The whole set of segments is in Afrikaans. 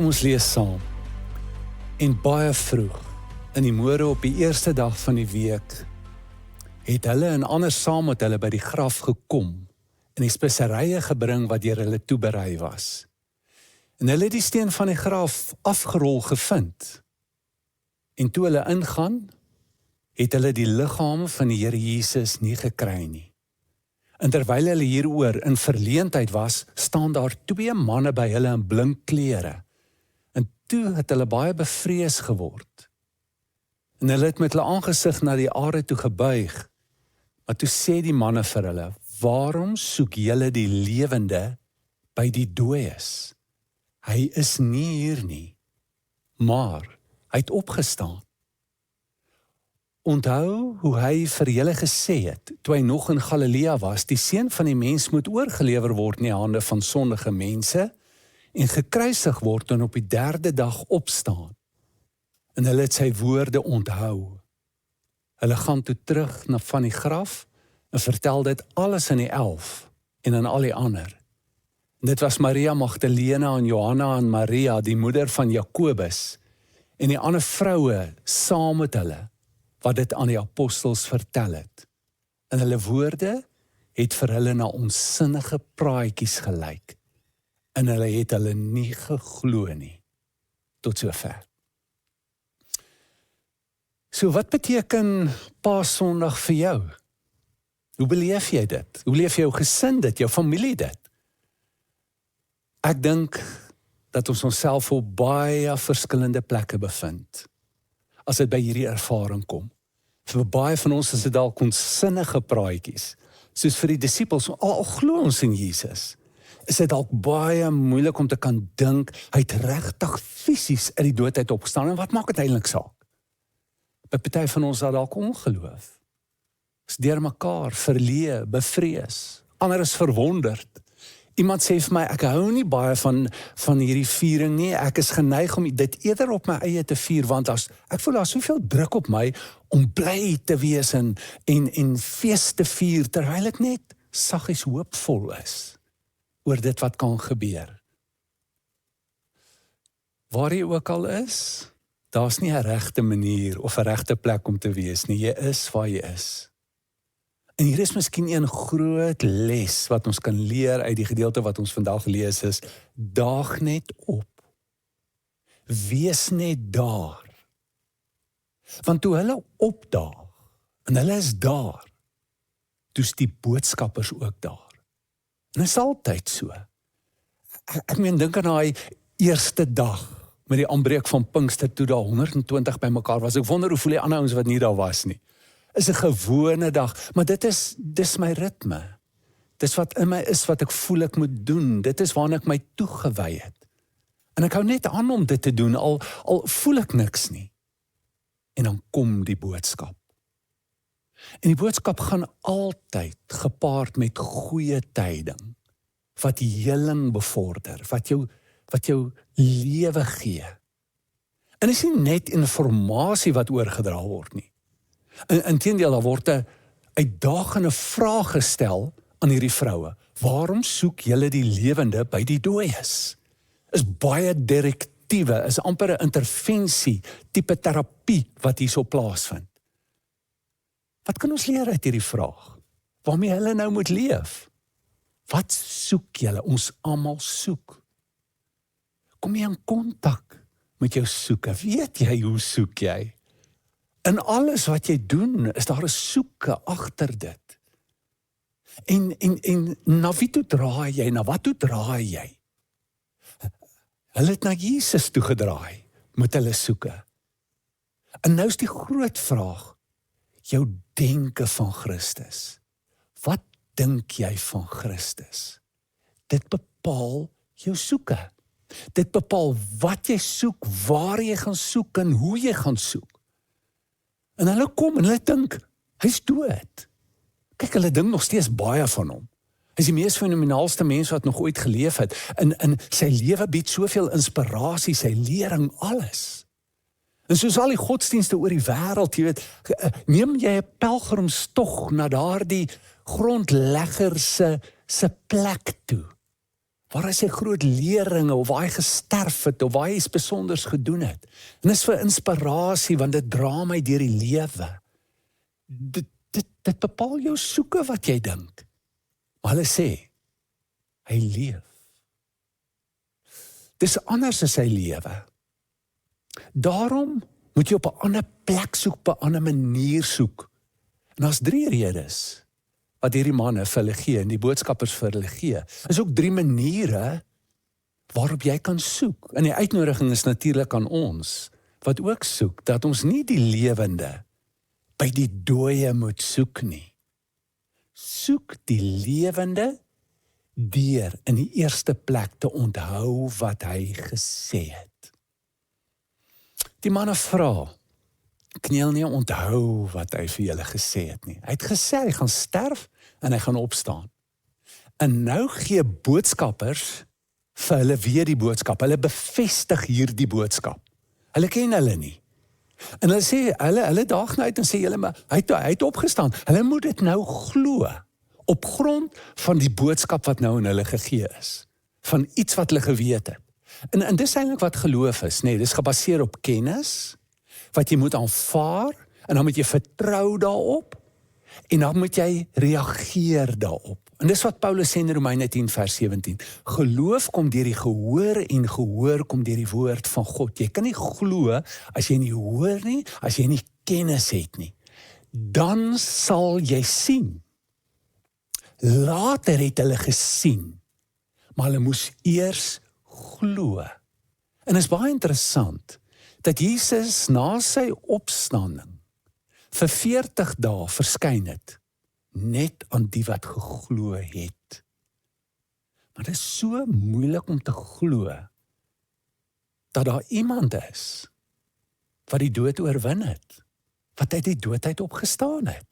Kom ons lees saam. En baie vroeg, in die môre op die eerste dag van die week, het hulle en ander saam met hulle by die graf gekom en die speserye gebring wat deur hulle toeberei was. En hulle het die steen van die graf afgerol gevind. En toe hulle ingaan, het hulle die liggaam van die Here Jesus nie gekry nie. En terwyl hulle hieroor in verleentheid was, staan daar 2 manne by hulle in blink klere. En toe het hulle baie bevrees geword. En hulle het met hulle aangesig na die aarde toe gebuig. Maar toe sê die manne vir hulle, waarom soek julle die lewende by die dooies? Hy is nie hier nie, maar hy het opgestaan. Onthou hoe hy vir julle gesê het, toe hy nog in Galilea was, die seun van die mens moet oorgelewer word in die hande van sondige mense en gekruisig word en op die 3de dag opstaan. En hulle het sy woorde onthou. Hulle gaan toe terug van die graf en vertel dit alles aan die 11 en aan al die ander. En dit was Maria Magdalena en Johanna en Maria, die moeder van Jakobus, en die ander vroue saam met hulle, wat dit aan die apostels vertel het. En hulle woorde het vir hulle na onsinnige praatjies gelyk, en hulle het hulle nie geglo nie, tot sover. So wat beteken Paasondag vir jou? Hoe beleef jy dit? Hoe beleef jou gesin dit, jou familie dit? Ek dink dat ons onsself op baie verskillende plekke bevind, as dit by hierdie ervaring kom. Vir baie van ons is dit dalk onsinnige praatjies, soos vir die disippels, al glo ons in Jesus, is dit dalk baie moeilik om te kan dink, hy het regtig fisies uit die dood uit opgestaan, en wat maak dit eintlik saak? By party van ons het dalk ongeloof, is deur mekaar verleë, bevrees, ander is verwonderd. Iemand sê vir my, ek hou nie baie van hierdie viering nie, ek is geneig om dit eerder op my eie te vier, want ek voel daar soveel druk op my om bly te wees en fees te vier, terwyl ek net saggies hoopvol is oor dit wat kan gebeur. Waar jy ook al is, daar's nie 'n regte manier of 'n regte plek om te wees nie, jy is waar jy is. En hier is miskien een groot les wat ons kan leer uit die gedeelte wat ons vandag lees is, daag net op. Wees net daar. Want toe hulle opdaag, en hulle is daar, toe is die boodskappers ook daar. En dit is altyd so. Ek meen, dink aan daai eerste dag, met die aanbreek van Pinkster, toe daar 120 by mekaar was. Ek wonder hoe voel die ander ouens wat nie daar was nie. Is 'n gewone dag, maar dis my ritme. Dis wat in my is wat ek voel ek moet doen. Dit is waarna ek my toegewy het. En ek hou net aan om dit te doen, al voel ek niks nie. En dan kom die boodskap. En die boodskap gaan altyd gepaard met goeie tyding, wat heling bevorder, wat jou lewe gee. En is nie net informasie wat oorgedra word nie. Inteendeel, daar word 'n uitdagende vraag gestel aan hierdie vroue. Waarom soek julle die lewende by die dooies? Is baie direktiewe, is amper 'n intervensie, tipe terapie wat hierso plaasvind. Wat kan ons leer uit hierdie vraag? Waarmee hulle nou moet leef? Wat soek julle? Ons almal soek. Kom jy in kontak met jou soeke? Weet jy hoe soek jy? In alles wat jy doen, is daar 'n soeke agter dit. En na wie toe draai jy? Na wat toe draai jy? Hulle het na Jesus toe gedraai met hulle soeke. En nou is die groot vraag, jou denke van Christus. Wat dink jy van Christus? Dit bepaal jou soeke. Dit bepaal wat jy soek, waar jy gaan soek en hoe jy gaan soek. En hulle kom en hulle dink, hy's dood. Kyk, hulle dink nog steeds baie van hom. Hy is die mees fenomenaalste mens wat nog ooit geleef het. En sy lewe bied soveel inspirasie, sy lering, alles. En soos al die godsdienste oor die wêreld, jy weet, neem jy 'n pelgrimstog na daardie grondlegger se plek toe. waar hy sy groot leringe, of waar hy gesterf het, of waar hy iets besonders gedoen het. En dis vir inspirasie, want dit dra my deur die lewe. Dit bepaal jou soeke wat jy dink. Maar hulle sê, hy leef. Dis anders as sy lewe. Daarom moet jy op 'n ander plek soek, op 'n ander manier soek. En daar's 3 redes wat hierdie manne vir hulle gee, en die boodskappers vir hulle gee. Is ook 3 maniere waarop jy kan soek. En die uitnodiging is natuurlik aan ons, wat ook soek, dat ons nie die lewende by die dooie moet soek nie. Soek die lewende deur in die eerste plek te onthou wat hy gesê het. Die manne vra, Kniel nie onthou wat hy vir julle gesê het nie. Hy het gesê hy gaan sterf en hy gaan opstaan. En nou gee boodskappers vir hulle weer die boodskap. Hulle bevestig hierdie boodskap. Hulle ken hulle nie. En hulle sê, hulle daag nou uit en sê, hy het opgestaan. Hulle moet dit nou glo, op grond van die boodskap wat nou in hulle gegee is. Van iets wat hulle geweet het. En dis eintlik wat geloof is, nee, dis gebaseer op kennis, wat jy moet aanvaar, en dan moet jy vertrou daarop, en dan moet jy reageer daarop. En dis wat Paulus sê in Romeine 10 vers 17. Geloof kom deur die gehoor en gehoor kom deur die woord van God. Jy kan nie glo as jy nie hoor nie, as jy nie kennis het nie. Dan sal jy sien. Later het hulle gesien, maar hulle moes eers glo. En is baie interessant, dat Jesus na sy opstanding vir 40 dae verskyn het, net aan die wat geglo het. Maar dit is so moeilik om te glo, dat daar iemand is, wat die dood oorwin het, wat uit die doodheid opgestaan het.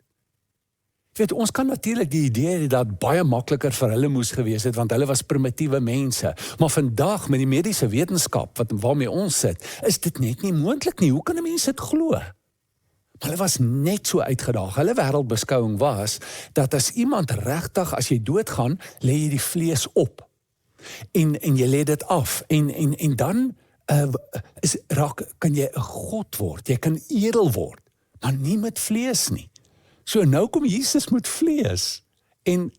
Jy weet, ons kan natuurlik die idee hê dat baie makliker vir hulle moes gewees het, want hulle was primitiewe mense. Maar vandag, met die mediese wetenskap, waarmee ons sit, is dit net nie moontlik nie. Hoe kan 'n mens dit glo? Maar hulle was net so uitgedaag. Hulle wêreldbeskouing was, dat as iemand regtig, as jy doodgaan, lê jy die vlees op. En jy lê dit af. En dan kan jy 'n God word. Jy kan edel word, maar nie met vlees nie. So nou kom Jesus met vlees, en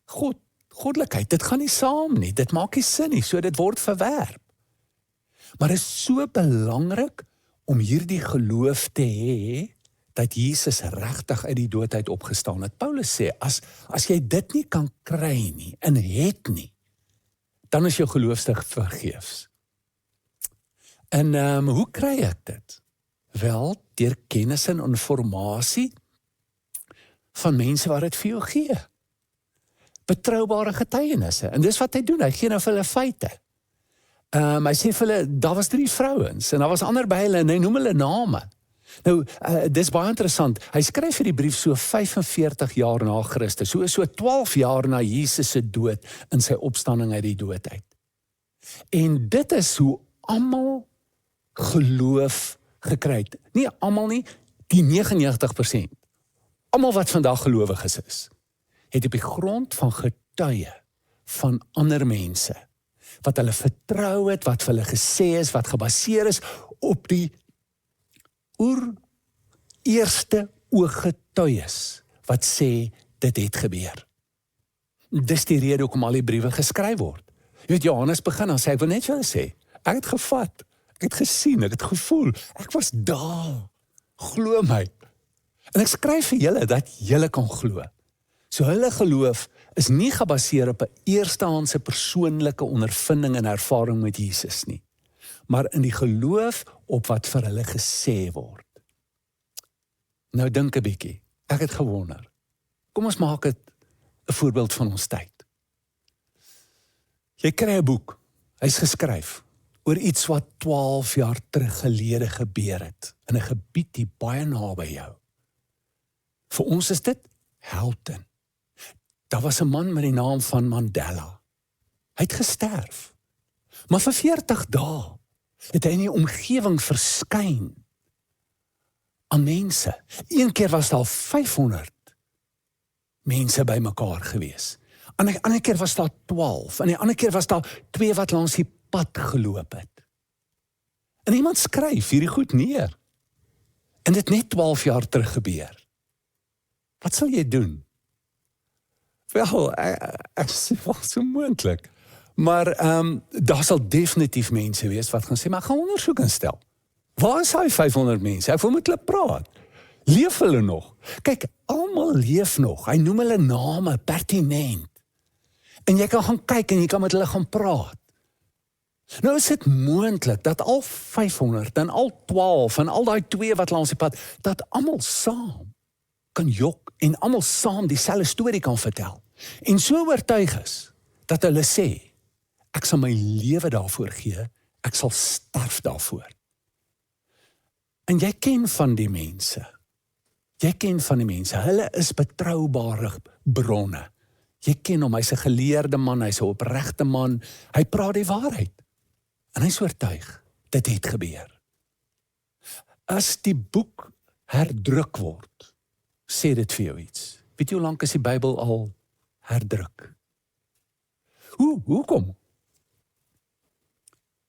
goddelikheid, dit gaan nie saam nie, dit maak nie sin nie, so dit word verwerp. Maar dit is so belangrik om hierdie geloof te hê, dat Jesus regtig uit die doodheid opgestaan het. Paulus sê, as jy dit nie kan kry nie, en het nie, dan is jou geloofstuk vergeefs. En hoe kry ek dit? Wel, deur kennis en informasie, van mense wat dit vir jou gee. Betroubare getuienisse. En dis wat hy doen, hy gee nou vir hulle feite. Hy sê vir hulle, daar was 3 vrouens, en daar was ander by hulle, en hy noem hulle name. Nou, dis baie interessant, hy skryf vir die brief so 45 jaar na Christus, so 12 jaar na Jesus se dood, in sy opstanding uit die doodheid. En dit is hoe almal geloof gekry het. Nie almal nie, die 99%. Almal wat vandag gelowiges is, het op die grond van getuie van ander mense, wat hulle vertrou het, wat vir hulle gesê is, wat gebaseer is op die eerste ooggetuies, wat sê, dit het gebeur. Dis die rede hoekom al die briewe geskryf word. Jy weet, Johannes begin en sê, ek wil net vir julle sê, ek het gevat, ek het gesien, ek het gevoel, ek was daar, glo my. En ek skryf vir julle, dat julle kan glo. So hulle geloof is nie gebaseer op 'n eerstehandse persoonlike ondervinding en ervaring met Jesus nie, maar in die geloof op wat vir hulle gesê word. Nou dink 'n bietjie, ek het gewonder, kom ons maak dit 'n voorbeeld van ons tyd. Jy kry 'n boek, hy's geskryf, oor iets wat 12 jaar terug gelede gebeur het, in 'n gebied die baie naby jou. Vir ons is dit Helton. Daar was 'n man met die naam van Mandela. Hy het gesterf. Maar vir 40 dae het hy in die omgewing verskyn aan mense. Een keer was daar 500 mense bymekaar gewees. Ander keer was daar 12, en die ander keer was daar 2 wat langs die pad geloop het. En iemand skryf hierdie goed neer. En dit net 12 jaar terug gebeur. Wat sal jy doen? Wel, ek sê wel so moontlik. Maar daar sal definitief mense wees wat gaan sê, maar gaan ondersoek instel. Waar is hy 500 mense? Ek wil met hulle praat. Leef hulle nog? Kyk, almal leef nog. Hy noem hulle name, pertinent. En jy kan gaan kyk en jy kan met hulle gaan praat. Nou is dit moontlik dat al 500 en al 12 en al daai 2 wat langs die pad, dat almal saam kan jok en almal saam dieselfde storie kan vertel. En so oortuig is dat hulle sê, ek sal my lewe daarvoor gee, ek sal sterf daarvoor. En jy ken van die mense. Hulle is betroubare bronne. Jy ken hom, hy's 'n geleerde man, hy's 'n opregte man, hy praat die waarheid. En hy's oortuig, dit het gebeur. As die boek herdruk word, sê dit vir jou iets. Weet jy hoe lank is die Bybel al herdruk? Hoekom?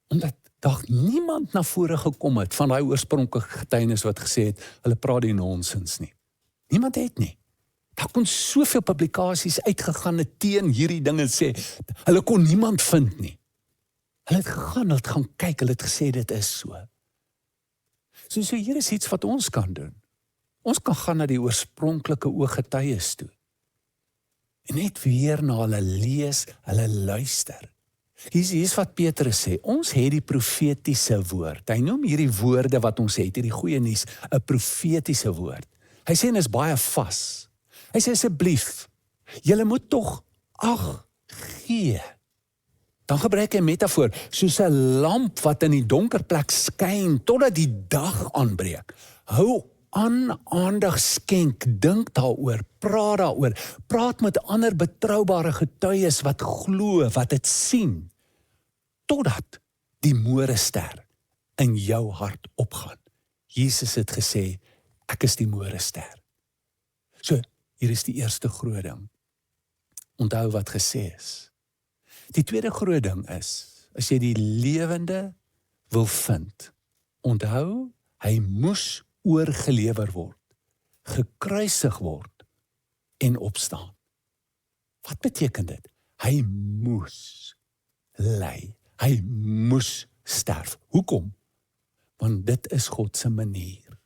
Omdat daar niemand na vore gekom het van daai oorspronklike getuienis wat gesê het, hulle praat die nonsens nie. Niemand het nie. Daar kon soveel publikasies uitgegaan het teen hierdie dinge sê, hulle kon niemand vind nie. Hulle het gegaan, hulle het gaan kyk, hulle het gesê dit is so. So hier is iets wat ons kan doen. Ons kan gaan na die oorspronklike ooggetuies toe. En net weer na hulle lees, hulle luister. Hier is wat Petrus sê, ons het die profetiese woord. Hy noem hierdie woorde wat ons het, hierdie goeie nuus, 'n profetiese woord. Hy sê en is baie vas. Hy sê asseblief, julle moet tog ag gee. Dan gebruik hy 'n metafoor, soos 'n lamp wat in die donker plek skyn totdat die dag aanbreek. Hou aan, aandag skenk, dink daaroor, praat met ander betroubare getuies wat glo, wat dit sien, totdat die môrester in jou hart opgaan. Jesus het gesê, ek is die môrester. So, hier is die eerste groot ding. Onthou wat gesê is. Die tweede groot ding is, as jy die lewende wil vind, onthou, hy moes oorgelewer word, gekruisig word en opstaan. Wat beteken dit? Hy moes ly, hy moes sterf. Hoekom? Want dit is God se manier.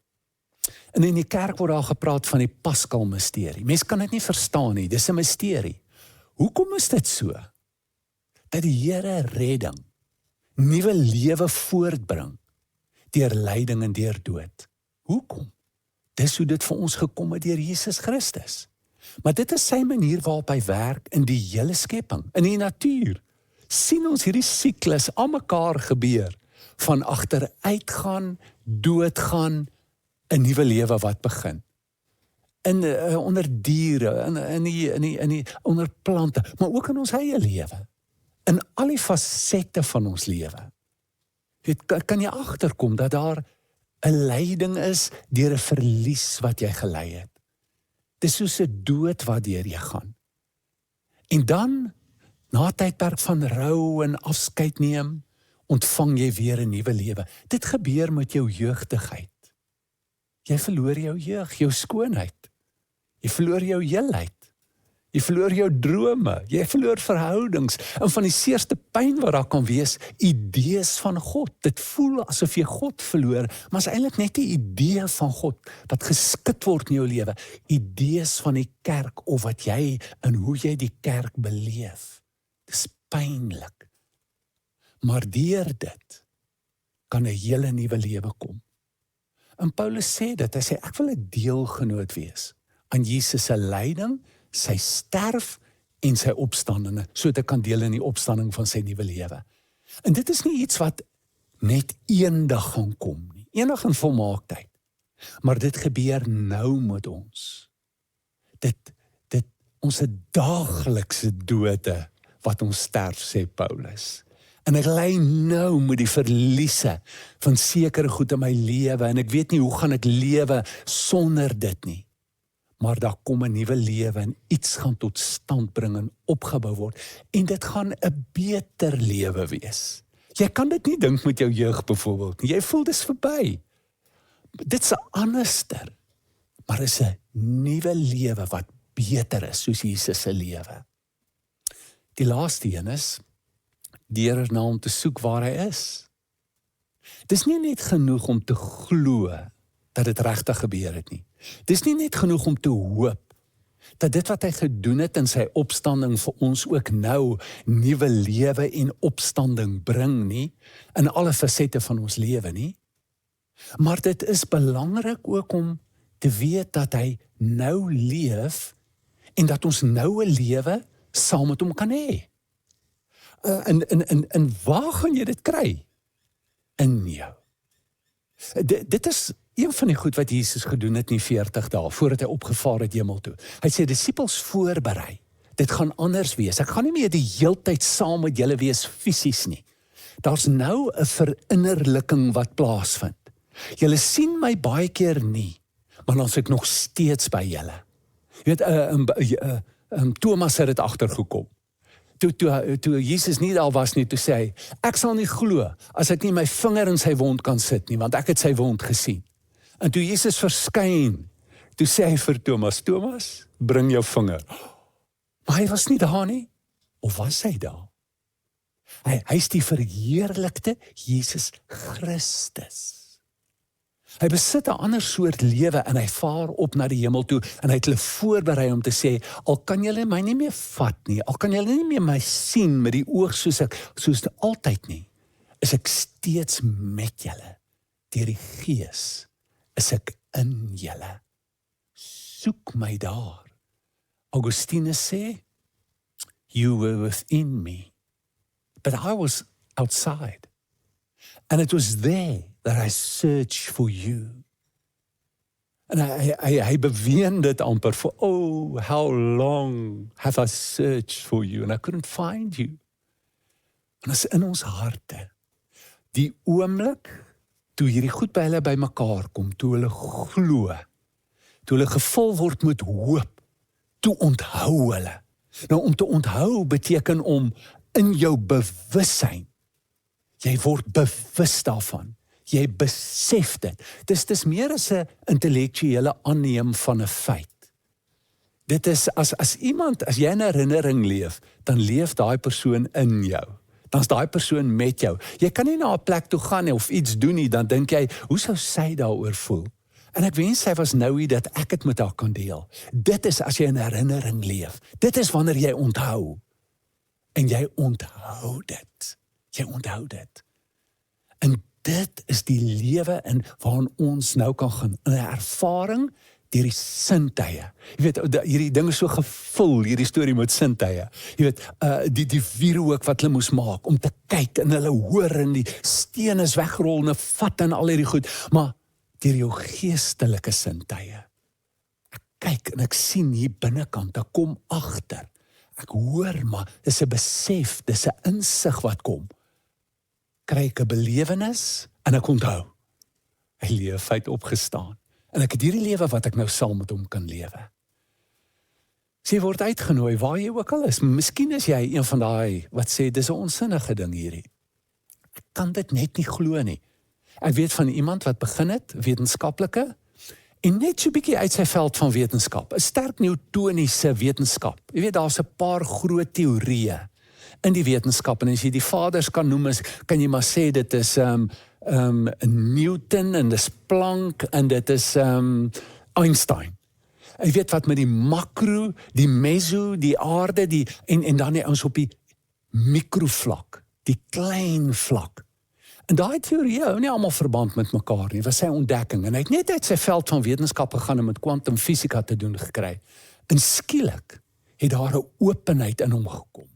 En in die kerk word daar gepraat van die Paschal misterie. Mense kan dit nie verstaan nie, dis 'n misterie. Hoekom is dit so? Dat die Here redding, nuwe lewe voortbring, deur lyding en deur dood. Hoekom? Dis hoe dit vir ons gekom het deur Jesus Christus. Maar dit is sy manier waarop hy werk in die hele skepping, in die natuur. Sien ons hierdie siklus aan mekaar gebeur, van agteruitgaan, doodgaan, 'n nuwe lewe wat begin. Onder diere, onder plante, maar ook in ons eie lewe. In al die fasette van ons lewe. Kan jy agterkom dat daar 'n lyding is deur 'n verlies wat jy gely het. Dis soos 'n dood waardeur jy gaan. En dan, na 'n tydperk van rou en afskeid neem, ontvang jy weer 'n nuwe lewe. Dit gebeur met jou jeugdigheid. Jy verloor jou jeug, jou skoonheid. Jy verloor jou heelheid. Jy verloor jou drome, jy verloor verhoudings, en van die seerste pyn wat daar kan wees, idees van God. Dit voel asof jy God verloor, maar is eintlik net die idee van God, wat geskit word in jou lewe. Idees van die kerk, of wat jy, en hoe jy die kerk beleef. Dis pynlik. Maar deur dit, kan 'n hele nuwe lewe kom. En Paulus sê dit, hy sê, ek wil 'n deelgenoot wees, aan Jesus se lyding, sy sterf en sy opstanding, so dat ek kan deel in die opstanding van sy nuwe lewe. En dit is nie iets wat net eendag gaan kom nie, eendag in volmaaktheid, maar dit gebeur nou met ons. Ons daaglikse dode wat ons sterf, sê Paulus. En ek ly nou met die verliese van sekere goed in my lewe, en ek weet nie hoe gaan ek lewe sonder dit nie. maar daar kom 'n nuwe lewe en iets gaan tot stand bring en opgebou word. En dit gaan 'n beter lewe wees. Jy kan dit nie dink met jou jeug byvoorbeeld nie. Jy voel dis verby. Dit's 'n anderster, maar is 'n nuwe lewe wat beter is, soos Jesus se lewe. Die laaste een is, deur na hom te soek waar hy is. Dis nie net genoeg om te glo dat dit regtig gebeur het nie. Dis nie net genoeg om te hoop dat dit wat hy gedoen het in sy opstanding vir ons ook nou nuwe lewe en opstanding bring nie, in alle fasette van ons lewe nie. Maar dit is belangrik ook om te weet dat hy nou leef en dat ons nou 'n lewe saam met hom kan hê. En waar gaan jy dit kry? In jou. Dit is een van die goed wat Jesus gedoen het in die 40 dae, voordat hy opgevaar het hemel toe. Hy sê, disippels voorberei. Dit gaan anders wees. Ek gaan nie meer die heeltyd saam met julle wees fisies nie. Daar's nou 'n verinnerliking wat plaasvind. Julle sien my baie keer nie, maar dan is ek nog steeds by julle. Jy weet, Thomas het dit agtergekom. Toe Jesus nie daar was nie, toe sê hy, ek sal nie glo as ek nie my vinger in sy wond kan sit nie, want ek het sy wond gesien. En toe Jesus verskyn, toe sê hy vir Thomas, Thomas, bring jou vinger. Maar hy was nie daar nie, of was hy daar? Hy is die verheerlikte Jesus Christus. Hy besit 'n ander soort lewe en hy vaar op na die hemel toe en hy het hulle voorberei om te sê, al kan julle my nie meer vat nie, al kan julle nie meer my sien met die oog soos altyd nie, is ek steeds met julle. Deur die Gees is ek in julle. Soek my daar. Augustinus sê, you were within me, but I was outside. And it was there that I searched for you. En hy beween dit amper vir, oh, how long have I searched for you and I couldn't find you. En as in ons harte, die oomblik, toe hierdie goed by hulle bymekaar kom, toe hulle glo, toe hulle gevul word met hoop, toe onthou hulle. Nou om te onthou beteken om in jou bewussyn, jy word bewus daarvan. Jy besef dit. Dis meer as 'n intellektuele aanneem van 'n feit. Dit is as jy in herinnering leef, dan leef daai persoon in jou. Dan's daai persoon met jou. Jy kan nie na 'n plek toe gaan of iets doen nie, dan dink jy, hoe sou sy daaroor voel? En ek wens sy was nou hier dat ek dit met haar kan deel. Dit is as jy in herinnering leef. Dit is wanneer jy onthou. En jy onthou dit. Jy onthou dit. En dit is die lewe in waarin ons nou kan gaan. 'n Ervaring deur die sintuie. Jy weet, hierdie ding is so gevul, hierdie storie met sintuie. Jy weet, die wierook wat hulle moes maak, om te kyk, en hulle hoor, en die steen is weggerol, en hulle vat en al hierdie goed. Maar deur jou geestelike sintuie. Ek kyk en ek sien hier binnekant, ek kom agter. Ek hoor, maar dis 'n besef, dis 'n insig wat kom. Kry ek 'n belewenis en ek onthou. Hy leef, hy het opgestaan. En ek het hierdie lewe wat ek nou saam met hom kan lewe. So jy word uitgenooi waar jy ook al is. Miskien is jy een van daai wat sê dis 'n onsinnige ding hierdie. Ek kan dit net nie glo nie. Ek weet van iemand wat begin het, wetenskaplike, en net so 'n bietjie uit sy veld van wetenskap, 'n sterk newtoniese wetenskap. Jy weet, daar's 'n paar groot teorieë in die wetenskap, en as jy die vaders kan noem, kan jy maar sê dit is Newton, en dis Planck, en dit is Einstein. Jy weet wat met die makro, die meso, die aarde, en dan die ons op die mikrovlak, die klein vlak. En daai teorieë hou nie almal verband met mekaar nie, was sy ontdekking. En hy het net uit sy veld van wetenskap gegaan en met kwantumfisika te doen gekry. En skielik het daar 'n openheid in hom gekom.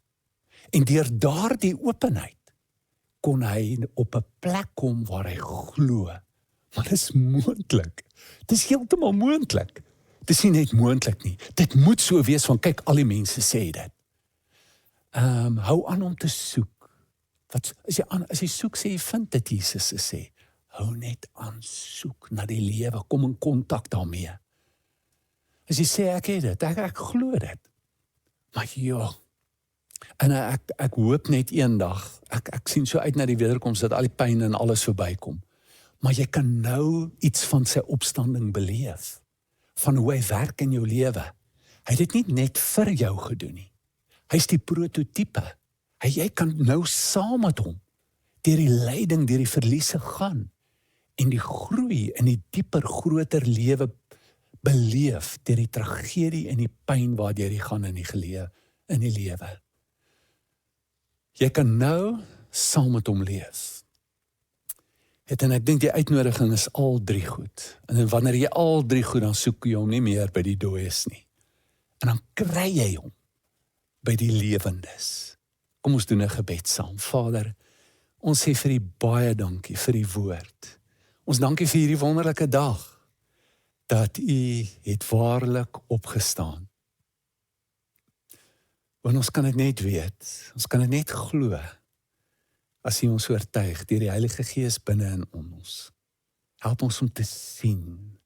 En deur daardie openheid kon hy op 'n plek kom waar hy glo. Maar dit is moontlik. Dit is heeltemal moontlik. Dit is nie net moontlik nie. Dit moet so wees van, kyk, al die mense sê dit. Hou aan om te soek. As jy soek, sê jy vind dit, Jesus sê. Hou net aan soek na die lewe, kom in kontak daarmee. As jy sê ek het dit, ek glo dit. Maar ja, en ek hoop net eendag, ek sien so uit na die wederkoms dat al die pyn en alles verbykom. Maar jy kan nou iets van sy opstanding beleef, van hoe hy werk in jou lewe. Hy het dit nie net vir jou gedoen nie. Hy is die prototype. Jy kan nou saam met hom deur die lyding, deur die verliese gaan en die groei in die dieper, groter lewe beleef deur die tragedie en die pyn waardeur jy gaan in die lewe. Jy kan nou saam met hom leef. En ek dink die uitnodiging is al 3 goed. En wanneer jy al 3 goed, dan soek jy hom nie meer by die dooies nie. En dan kry jy hom by die lewendes. Kom ons doen 'n gebed saam. Vader, ons sê vir U baie dankie vir die woord. Ons dankie vir hierdie wonderlike dag, dat U het waarlik opgestaan. Want ons kan dit net weet, ons kan dit net glo, as U ons oortuig deur die Heilige Gees binne in ons. Help ons om te sien,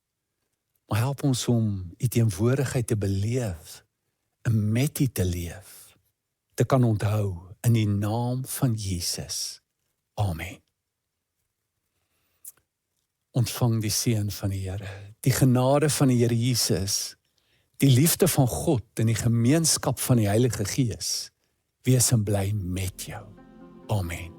maar help ons om U teenwoordigheid te beleef, en met U te leef, te kan onthou, in die naam van Jesus. Amen. Ontvang die seën van die Here, die genade van die Here Jesus, die liefde van God en die gemeenskap van die Heilige Gees, wees en bly met jou. Amen.